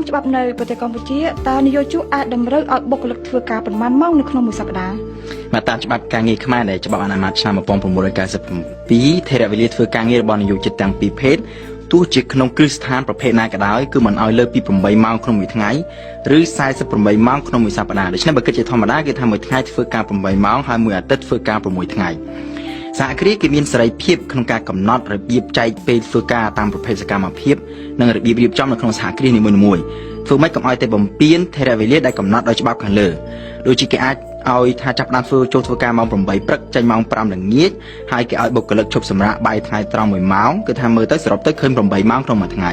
តាមច្បាប់នៅប្រទេសកម្ពុជាតើនយោជកអាចតម្រូវឲ្យបុគ្គលិកធ្វើការប៉ុន្មានម៉ោងនៅក្នុងមួយសប្តាហ៍មកតាមច្បាប់ការងារខ្មែរដែលច្បាប់អនុម័តឆ្នាំ1997ថេរវេលាធ្វើការងាររបស់នយោជិតទាំងពីរភេទទោះជាក្នុងគ្រឹះស្ថានប្រភេទណាក៏ដោយគឺមិនឲ្យលើសពី8ម៉ោងក្នុងមួយថ្ងៃឬ48ម៉ោងក្នុងមួយសប្តាហ៍ដូច្នេះបើគិតជាធម្មតាគឺថាមួយថ្ងៃធ្វើការ8ម៉ោងហើយមួយអាទិត្យធ្វើការ6ថ្ងៃសហគ្រាសគេមានសេរីភាពក្នុងការកំណត់របៀបចែកពេលធ្វើការតាមប្រភេទសកម្មភាពនិងរបៀបរៀបចំនៅក្នុងសហគ្រាសនីមួយៗធ្វើម៉េចកុំឲ្យតែបំពេញថេរវេលាដែលកំណត់ដោយច្បាប់ខាងលើដូចជាគេអាចឲ្យថាចាប់ផ្ដើមធ្វើការម៉ោង8ព្រឹកចេញម៉ោង5ល្ងាចហើយគេឲ្យបុគ្គលិកឈប់សម្រាកបាយថ្ងៃត្រង់1ម៉ោងគឺថាមើលទៅសរុបទៅឃើញ8ម៉ោងក្នុងមួយថ្ងៃ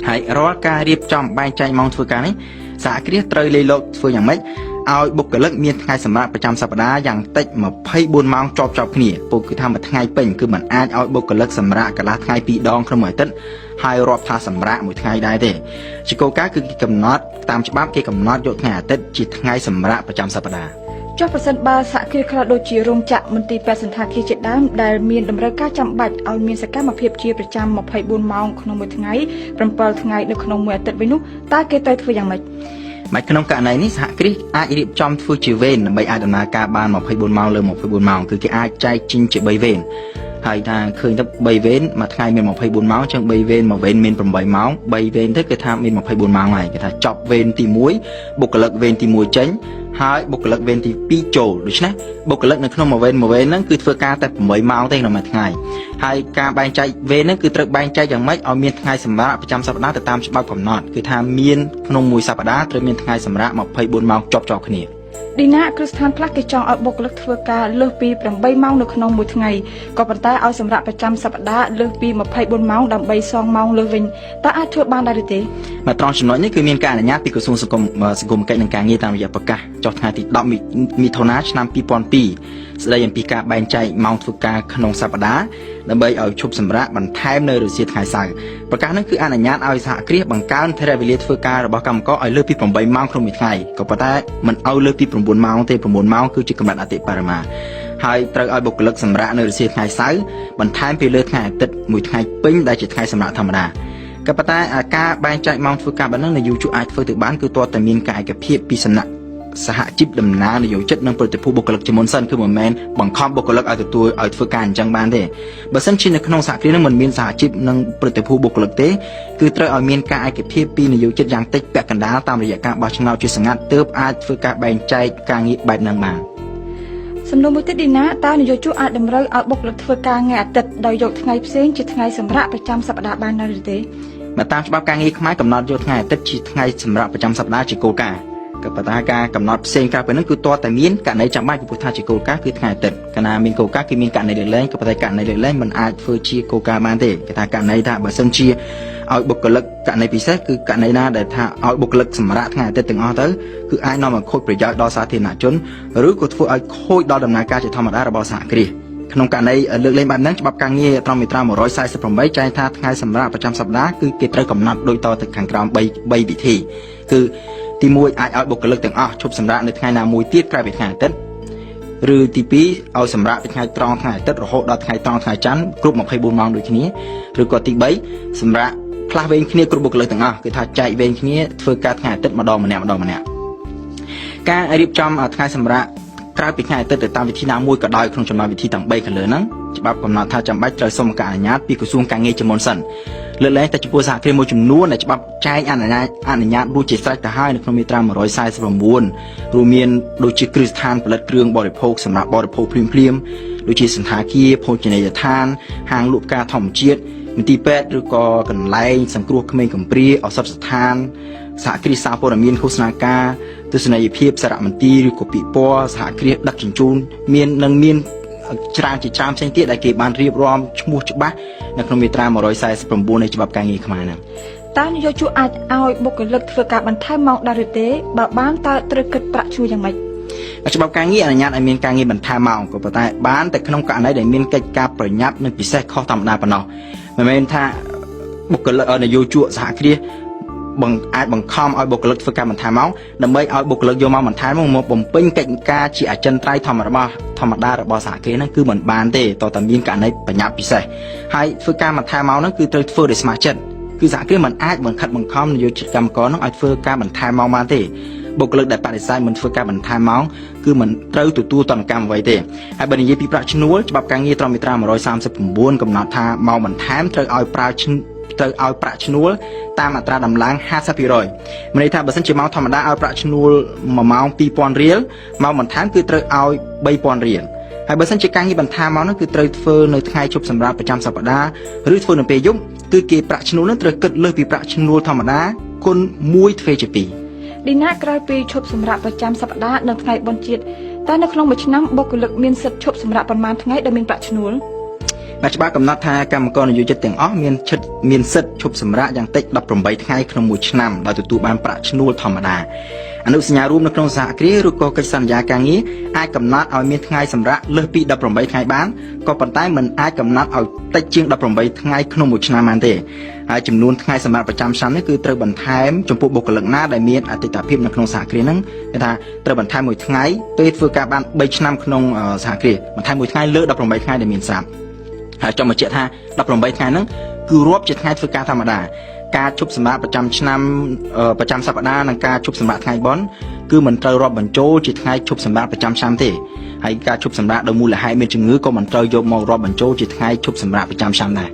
ហើយរាល់ការរៀបចំបែងចែកម៉ោងធ្វើការនេះសហគ្រាសត្រូវលេខលោកធ្វើយ៉ាងម៉េចឲ្យបុគ្គលិកមានថ្ងៃសម្រាប់ប្រចាំសប្តាហ៍យ៉ាងតិច24ម៉ោងជាប់គ្នាពុកគឺថាមួយថ្ងៃពេញគឺមិនអាចឲ្យបុគ្គលិកសម្រាប់កន្លះថ្ងៃ2ដងក្នុងមួយអាទិត្យហើយរាប់ថាសម្រាប់មួយថ្ងៃដែរទេជាគោលការណ៍គឺគេកំណត់តាមច្បាប់គេកំណត់យកថ្ងៃអាទិត្យជាថ្ងៃសម្រាប់ប្រចាំសប្តាហ៍ចុះប្រសិនបើសហគ្រាសខ្លះដូចជារោងចក្រមន្ទីរពេទ្យសន្តាគារជាដើមដែលមានតម្រូវការចាំបាច់ឲ្យមានសកម្មភាពជាប្រចាំ24ម៉ោងក្នុងមួយថ្ងៃ7ថ្ងៃនៅក្នុងមួយអាទិត្យវិញនោះតើគេត្រូវធ្វើយ៉ាងម៉េចមកក្នុងករណីនេះសហគ្រាសអាចរៀបចំធ្វើជាវេនដើម្បីអាចដំណើរការបាន24ម៉ោងលើ24ម៉ោងគឺគេអាចចែកចេញជា3វេនហើយថាឃើញទៅ3វេនមួយថ្ងៃមាន24ម៉ោងចឹង3វេនមួយវេនមាន8ម៉ោង3វេនទៅគឺថាមាន24ម៉ោងហើយគេថាចប់វេនទី1បុគ្គលិកវេនទី1ចេញហើយបុគ្គលិកវេនទី2ចូលដូច្នេះបុគ្គលិកនៅក្នុងមួយវេនហ្នឹងគឺធ្វើការតែ8ម៉ោងទេក្នុងមួយថ្ងៃហើយការបែងចែកវេនហ្នឹងគឺត្រូវបែងចែកយ៉ាងម៉េចឲ្យមានថ្ងៃសម្រាប់ប្រចាំសប្តាហ៍ទៅតាមច្បាប់កំណត់គឺថាមានក្នុងមួយសប្តាហ៍ត្រូវមានថ្ងៃសម្រាប់24ម៉ោងជាប់គ្នាឌីណាគ្រឹះស្ថានខ្លះគេចង់ឲ្យបុគ្គលិកធ្វើការលើសពី8ម៉ោងនៅក្នុងមួយថ្ងៃក៏ប៉ុន្តែឲ្យសម្រាប់ប្រចាំសប្តាហ៍លើសពី24ម៉ោងដើម្បីសងម៉ោងលើសវិញតើអាចធ្វើបានដែរឬទេមកត្រង់ចំណុចនេះគឺមានការអនុញ្ញាតពីក្រសួងសង្គមកិច្ចនិងការងារតាមរយៈប្រកាសចុះថ្ងៃទី10មិថុនាឆ្នាំ2002ស្ដីអំពីការបែងចែកម៉ោងធ្វើការក្នុងសប្តាហ៍ដើម្បីឲ្យឈប់សម្រាកបន្ថែមនៅរសៀលថ្ងៃសៅរ៍ប្រកាសនេះគឺអនុញ្ញាតឲ្យសហគ្រាសបង្កើនថេរវេលាធ្វើការរបស់កម្មករឲ្យលើសពី8ម៉ោងក្នុងមួយថ្ងៃក៏ប៉ុន្តែមិនឲ្យលើសពី9ម៉ោងទេ9ម៉ោងគឺជាកម្រិតអតិបរមាហើយត្រូវឲ្យបុគ្គលិកសម្រាកនៅរសៀលថ្ងៃសៅរ៍បន្ថែមពីលើថ្ងៃអាទិត្យមួយថ្ងៃពេញដែលជាថ្ងៃសម្រាកធម្មតាក៏ប៉ុន្តែការបែងចែកម៉ោងធ្វើការបែបហ្នឹងនយោជកអាចធ្វើទៅបានគឺទាល់តែមានការឯកភាពពីសំណាក់សហជីពដំណើរនយោជិតនិងប្រតិភូបុគ្គលិកជាមុនសិនគឺមិនមែនបង្ខំបុគ្គលិកឲ្យទទួលឲ្យធ្វើការអញ្ចឹងបានទេបើសិនជានៅក្នុងសហគ្រាសនឹងមិនមានសហជីពនិងប្រតិភូបុគ្គលិកទេគឺត្រូវឲ្យមានការឯកភាពពីនយោជិតយ៉ាងតិចពាក់កណ្ដាលតាមរយៈការបោះឆ្នោតជាសង្ងាត់ទើបអាចធ្វើការបែងចែកការងារបែបហ្នឹងបានសំណួរមួយទៀតឌីណាតើនយោជកអាចតម្រូវឲ្យបុគ្គលិកធ្វើការថ្ងៃអាទិត្យដោយយកថ្ងៃផ្សេងជាថ្ងៃសម្រាប់ប្រចាំសប្តាហ៍បានដែរឬទេមកតាមច្បាប់ការងារខ្មែរកំណត់យកថ្ងៃអាទិត្យជាថ្ងៃសម្រាប់ប្រចាំសប្តាហ៍ជាគោលការណ៍ក៏ប៉ុន្តែការកំណត់ផ្សេងក្រៅពីនេះគឺទាល់តែមានករណីចាំបាច់ពីព្រោះថាជាគោលការណ៍គឺថ្ងៃអាទិត្យកាលណាមានគោលការណ៍គឺមានករណីលើកលែងក៏ប៉ុន្តែករណីលើកលែងមិនអាចធ្វើជាគោលការណ៍បានទេគេថាករណីថាបើសិនជាឲ្យបុគ្គលិកករណីពិសេសគឺករណីណាដែលថាឲ្យបុគ្គលិកសម្រាប់ថ្ងៃអាទិត្យទាំងអស់ទៅគឺអាចនាំឲ្យខូចប្រយោជន៍ដល់សាធារណជនឬក៏ធ្វើឲ្យខូចដល់ដំណើរការជាធម្មតារបស់សហគ្រាសក្នុងករណីលើកលែងបែបហ្នឹងច្បាប់ការងារត្រង់មាត្រា148ចែងថាថ្ងៃសម្រាប់ប្រចាំសប្តាហ៍គឺគេត្រូវកំណត់ដូចតទៅខាងក្រោម3វិធីគឺទី1អាចឲ្យបុគ្គលិកទាំងអស់ឈប់សម្រាកនៅថ្ងៃណាមួយទៀតក្រៅពីថ្ងៃអាទិត្យឬទី2ឲ្យសម្រាកពីថ្ងៃត្រង់ថ្ងៃអាទិត្យរហូតដល់ថ្ងៃត្រង់ថ្ងៃច័ន្ទគ្រប់24ម៉ោងដូចគ្នាឬក៏ទី3សម្រាកផ្លាស់វេនគ្នាគ្រប់បុគ្គលិកទាំងអស់គឺថាចែកវេនគ្នាធ្វើការថ្ងៃអាទិត្យម្ដងម្នាក់ការរៀបចំថ្ងៃសម្រាកក្រៅពីថ្ងៃអាទិត្យទៅតាមវិធីណាមួយក៏ដោយក្នុងចំណោមវិធីទាំង3ខាងលើហ្នឹងច្បាប់កំណត់ថាចាំបាច់ត្រូវសុំការអនុញ្ញាតពីក្រសួងការងារជាមុនសិនលើកលែងតែចំពោះសហគ្រាសមួយចំនួនដែលច្បាប់ចែងអនុញ្ញាតរួចជាស្រេចទៅហើយនៅក្នុងមាត្រា149រួមមានដូចជាគ្រឹះស្ថានផលិតគ្រឿងបរិភោគសម្រាប់បរិភោគភ្លាមដូចជាសន្តាគារភោជនីយដ្ឋានហាងលក់ផ្កាធម្មជាតិមន្ទីរពេទ្យឬក៏កន្លែងសង្គ្រោះក្មេងកំព្រាឱសថស្ថានសហគ្រាសសារព័ត៌មានឃោសនាការទស្សនីយភាពសារមន្ទីរឬក៏ពិព័រណ៍សហគ្រាសដឹកជញ្ជូនមានច្រើនជាច្រើនផ្សេងទៀតដែលគេបានរៀបរាប់ឈ្មោះច្បាស់នៅក្នុងមាត្រា149នៃច្បាប់ការងារខ្មែរហ្នឹងតើនយោជកអាចឲ្យបុគ្គលិកធ្វើការបន្ថែមម៉ោងដែរឬទេបើបានតើត្រូវគិតប្រាក់ឈ្នួលយ៉ាងម៉េចច្បាប់ការងារអនុញ្ញាតឲ្យមានការងារបន្ថែមម៉ោងក៏ប៉ុន្តែបានតែក្នុងករណីដែលមានកិច្ចការប្រញាប់និងពិសេសខុសធម្មតាប៉ុណ្ណោះមិនមែនថាបុគ្គលិកនយោជកសហគ្រាសអាចបង្ខំឲ្យបុគ្គលិកធ្វើការបន្ថែមម៉ោងដើម្បីឲ្យបុគ្គលិកយកម៉ោងបន្ថែមមកបំពេញកិច្ចការជាអចិន្ត្រៃយ៍ធម្មតារបស់សហគ្រាសហ្នឹងគឺមិនបានទេតើតើមានករណីប្រញាប់ពិសេសហើយធ្វើការបន្ថែមម៉ោងហ្នឹងគឺត្រូវធ្វើដោយស្ម័គ្រចិត្ត គឺសហគ្រាសមិនអាចបង្ខិតបង្ខំនយោជិតកម្មករនោះឲ្យធ្វើការបន្ថែមម៉ោងបានទេបុគ្គលិកដែលបដិសេធមិនធ្វើការបន្ថែមម៉ោងគឺមិនត្រូវទទួលទណ្ឌកម្មអ្វីទេហើយបើនិយាយពីប្រាក់ឈ្នួលច្បាប់ការងារត្រឹមមាត្រា139កំណត់ថាម៉ោងបន្ថែមត្រូវឲ្យប្រាក់ឈ្នួលតាមអត្រាដំឡើង 50% មានន័យថាបើសិនជាម៉ោងធម្មតាឲ្យប្រាក់ឈ្នួល1ម៉ោង 2000 រៀលម៉ោងបន្ថែមគឺត្រូវឲ្យ 3000 រៀលហើយបើសិនជាការងារបន្ថែមមកនោះគឺត្រូវធ្វើនៅថ្ងៃឈប់សម្រាកប្រចាំសប្តាហ៍ឬធ្វើនៅពេលយប់គឺគេប្រាក់ឈ្នួលនោះត្រូវគិតលើសពីប្រាក់ឈ្នួលធម្មតាគុណ1ទ្វេជា2 ឌីណាក្រោយពីឈប់សម្រាកប្រចាំសប្តាហ៍នៅថ្ងៃបុណ្យជាតិតែនៅក្នុងមួយឆ្នាំបុគ្គលិកមានសិទ្ធិឈប់សម្រាកប្រមាណថ្ងៃដែលមានប្រាក់ឈ្នួលបាទច្បាប់កំណត់ថាកម្មករនិយោជិតទាំងអស់មានសិទ្ធិឈប់សម្រាកយ៉ាងតិច18ថ្ងៃក្នុងមួយឆ្នាំដោយទទួលបានប្រាក់ឈ្នួលធម្មតាអនុសញ្ញារួមនៅក្នុងសហគ្រាសឬក៏កិច្ចសន្យាការងារអាចកំណត់ឲ្យមានថ្ងៃសម្រាកលើសពី18ថ្ងៃបានក៏ប៉ុន្តែមិនអាចកំណត់ឲ្យតិចជាង18ថ្ងៃក្នុងមួយឆ្នាំបានទេហើយចំនួនថ្ងៃសម្រាប់ប្រចាំឆ្នាំនេះគឺត្រូវបន្ថែមចំពោះបុគ្គលិកណាដែលមានអតិថិភាពនៅក្នុងសហគ្រាសហ្នឹងគេថាត្រូវបន្ថែមមួយថ្ងៃពេលធ្វើការបាន3ឆ្នាំក្នុងសហគ្រាសបន្ថែមមួយថ្ងៃលើ18ថ្ងៃដែលមានស្រាប់ហើយចង់បញ្ជាក់ថា18ថ្ងៃហ្នឹងគឺរាប់ជាថ្ងៃធ្វើការធម្មតាការឈប់សម្រាកប្រចាំឆ្នាំប្រចាំសប្តាហ៍និងការឈប់សម្រាកថ្ងៃបុណ្យគឺមិនត្រូវរាប់បញ្ចូលជាថ្ងៃឈប់សម្រាកប្រចាំឆ្នាំទេហើយការឈប់សម្រាកដោយមូលហេតុមានជំងឺក៏មិនត្រូវយកមករាប់បញ្ចូលជាថ្ងៃឈប់សម្រាកប្រចាំឆ្នាំដែរ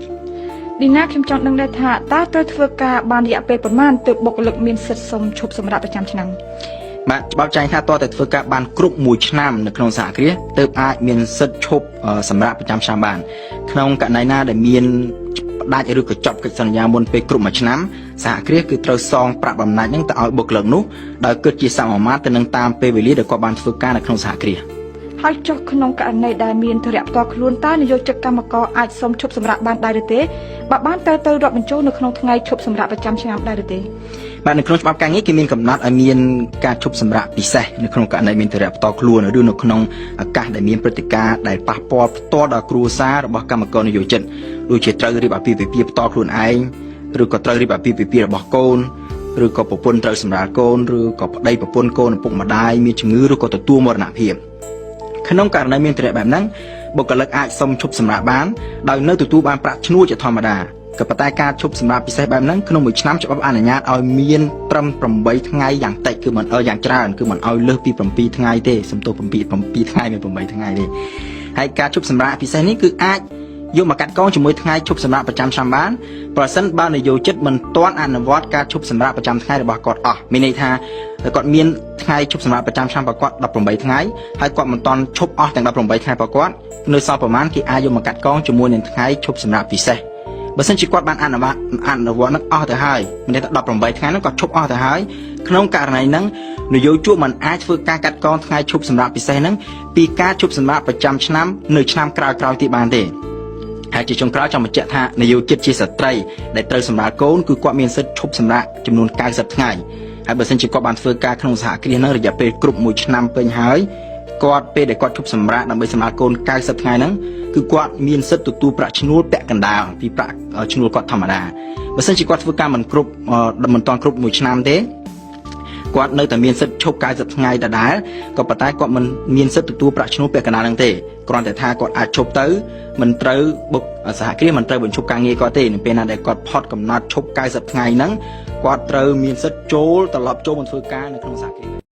ឌីណាខ្ញុំចង់ដឹងដែរថាតើត្រូវធ្វើការបានរយៈពេលប្រមាណទើបបុគ្គលិកមានសិទ្ធិសុំឈប់សម្រាកប្រចាំឆ្នាំបាទច្បាប់ចែងថាតើតែធ្វើការបានគ្រប់1ឆ្នាំនៅក្នុងសហគ្រាសទើបអាចមានសិទ្ធិឈប់សម្រាកប្រចាំឆ្នាំបានក្នុងករណីណាដែលមានផ្ដាច់ឬក៏ចប់កិច្ចសន្យាមុនពេលគ្រប់មួយឆ្នាំសហគ្រាសគឺត្រូវសងប្រាក់បំណាច់នឹងទៅឲ្យបុគ្គលិកនោះដោយគិតជាសមាមាត្រទៅនឹងតាមពេលវេលាដែលគាត់បានធ្វើការនៅក្នុងសហគ្រាសហើយចុះក្នុងករណីដែលមានធរៈផ្ទាល់ខ្លួនតើនយោជិតកម្មករអាចសុំឈប់សម្រាកបានដែរឬទេបើបានទៅរាប់បញ្ចូលនៅក្នុងថ្ងៃឈប់សម្រាកប្រចាំឆ្នាំដែរឬទេបាទនៅក្នុងច្បាប់ការងារគេមានកំណត់ឲ្យមានការឈប់សម្រាកពិសេសនៅក្នុងករណីមានធរៈផ្ទាល់ខ្លួនឬនៅក្នុងឱកាសដែលមានព្រឹត្តិការណ៍ដែលប៉ះពាល់ផ្ទាល់ដល់គ្រួសាររបស់កម្មករនយោជិតដូចជាត្រូវរៀបអាពាហ៍ពិពាហ៍ផ្ទាល់ខ្លួនឯងឬក៏ត្រូវរៀបអាពាហ៍ពិពាហ៍របស់កូនឬក៏ប្រពន្ធត្រូវសម្រាលកូនឬក៏ប្តីប្រពន្ធកូនឪពុកម្ដាយមានជំងឺឬក៏ទទួលមរណភាពក្នុងករណីមានធរៈបែបហ្នឹងបុគ្គលិកអាចសុំឈប់សម្រាកបានដោយនៅទទួលបានប្រាក់ឈ្នួលជាធម្មតាក៏ប៉ុន្តែការឈប់សម្រាកពិសេសបែបហ្នឹងក្នុងមួយឆ្នាំច្បាប់អនុញ្ញាតឲ្យមានត្រឹម8ថ្ងៃយ៉ាងតិចគឺមិនយ៉ាងច្រើនគឺមិនឲ្យលើសពី7ថ្ងៃទេសំទោស7ថ្ងៃមាន8ថ្ងៃទេហើយការឈប់សម្រាកពិសេសនេះគឺអាចយកមកកាត់កងជាមួយថ្ងៃឈប់សម្រាកប្រចាំឆ្នាំបានប្រសិនបើនយោជិតមិនទាន់អនុវត្តការឈប់សម្រាកប្រចាំថ្ងៃរបស់គាត់អស់មានន័យថាគាត់មានថ្ងៃឈប់សម្រាកប្រចាំឆ្នាំរបស់គាត់18ថ្ងៃហើយគាត់មិនទាន់ឈប់អស់ទាំង18ថ្ងៃរបស់គាត់នៅសល់ប្រមាណគេអាចយកមកកាត់កងជាមួយនឹងថ្ងៃឈប់សម្រាកពិសេសបើសិនជាគាត់បានអនុវត្តនឹងអស់ទៅហើយមានន័យថា18ថ្ងៃហ្នឹងគាត់ឈប់អស់ទៅហើយក្នុងករណីហ្នឹងនយោជកមិនអាចធ្វើការកាត់កងថ្ងៃឈប់សម្រាកពិសេសហ្នឹងពីការឈប់សម្រាកប្រចាំឆ្នាំនៅឆ្នាំក្រោយៗទៀតបានទេហើយជាចុងក្រោយចង់បញ្ជាក់ថានយោជិតជាស្ត្រីដែលត្រូវសម្រាលកូនគឺគាត់មានសិទ្ធិឈប់សម្រាកចំនួន90ថ្ងៃហើយបើសិនជាគាត់បានធ្វើការក្នុងសហគ្រាសហ្នឹងរយៈពេលគ្រប់1ឆ្នាំពេញហើយគាត់ពេលដែលគាត់ឈប់សម្រាកដើម្បីសម្រាលកូន90ថ្ងៃហ្នឹងគឺគាត់មានសិទ្ធិទទួលប្រាក់ឈ្នួលពាក់កណ្ដាលពីប្រាក់ឈ្នួលគាត់ធម្មតាបើសិនជាគាត់ធ្វើការមិនទាន់គ្រប់1ឆ្នាំទេគាត់នៅតែមានសិទ្ធិឈប់90ថ្ងៃដដែលក៏ប៉ុន្តែគាត់មិនមានសិទ្ធិទទួលប្រាក់ឈ្នួលពាក់កណ្ដាលហ្នឹងទេគ្រាន់តែថាគាត់អាចឈប់ទៅមិនត្រូវបុកសហគ្រាសមិនត្រូវបញ្ឈប់ការងារគាត់ទេនៅពេលណាដែលគាត់ផុតកំណត់ឈប់90ថ្ងៃហ្នឹងគាត់ត្រូវមានសិទ្ធិចូលត្រឡប់ចូលមកធ្វើការនៅក្នុងសហគ្រាស